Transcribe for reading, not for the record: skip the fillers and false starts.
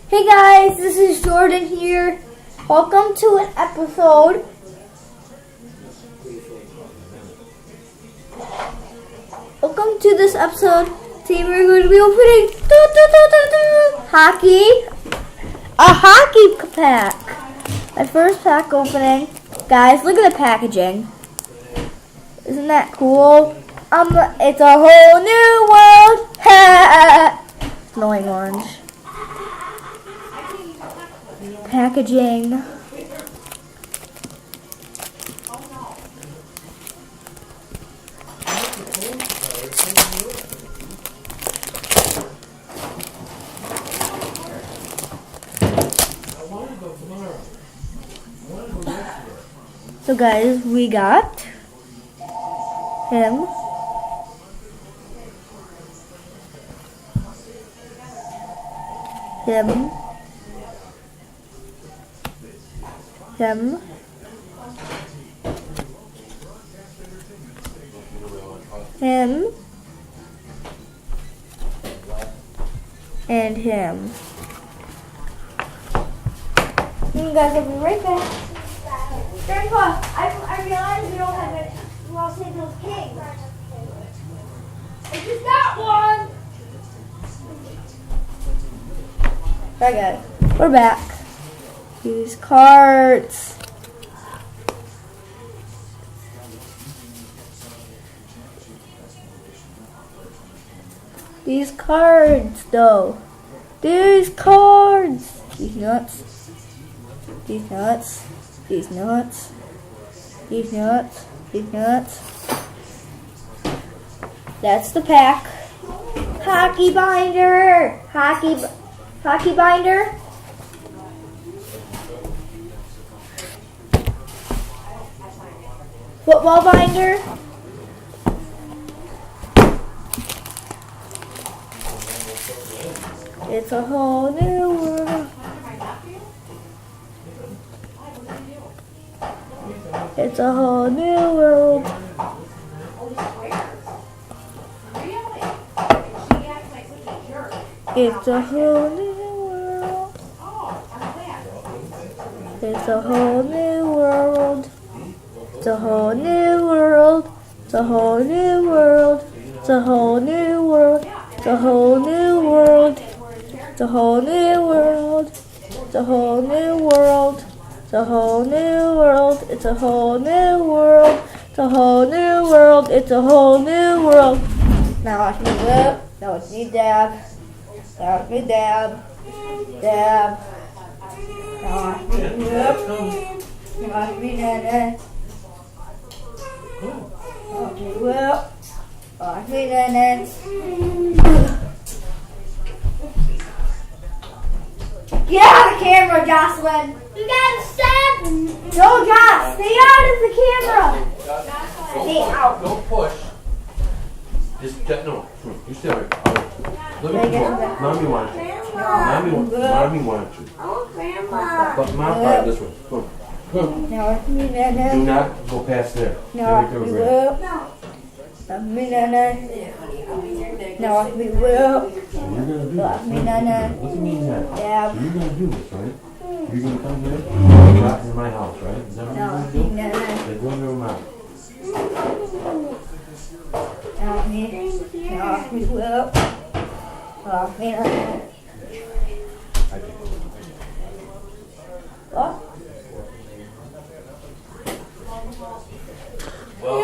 Hey guys, this is Jordan here. Welcome to an episode. Welcome to this episode. Today we're going to be opening a hockey pack. My first pack opening. Guys, look at the packaging. Isn't that cool? It's a whole new world. Annoying orange. Packaging. So guys, we got him. Him. And him. You guys will be right back. Grandpa, I realize we don't have it. Los Angeles Kings. I just got one. Alright guys, we're back. These cards. These cards, though. These cards. These nuts. These nuts. These nuts. These nuts. These nuts. That's the pack. Hockey binder. Hockey binder. Football binder. It's a whole new world. It's a whole new world. It's a whole new world. It's a whole new world. It's a whole new world. It's a whole new world. It's a whole new world. It's a whole new world. It's a whole new world. It's a whole new world. It's a whole new world. It's a whole new world. It's a whole new world. It's a whole new world. Now watch me whip. Now watch me dab. Now watch me dab. Dab. Now watch me whip. Now watch me nana. Watch me whip. Watch me nana. Get out of the camera, Jocelyn. You got to step. No, Josh, stay out of the camera. Stay out. Don't push. Just no. You stay right. Look at the Mommy wants you. Mommy wants you. Oh, Grandma. But Mom tried this one. Go. No, me nana. Do not go past there. No, we will. Me nana. No, we will. Me nana. What do you mean that? Yeah. So you're gonna do this, right? You're gonna come here. You're not in my house, right? Is that what you're gonna do? Me nana. Then go in your mouth. No, me. No, we will. Me nana. What? Well,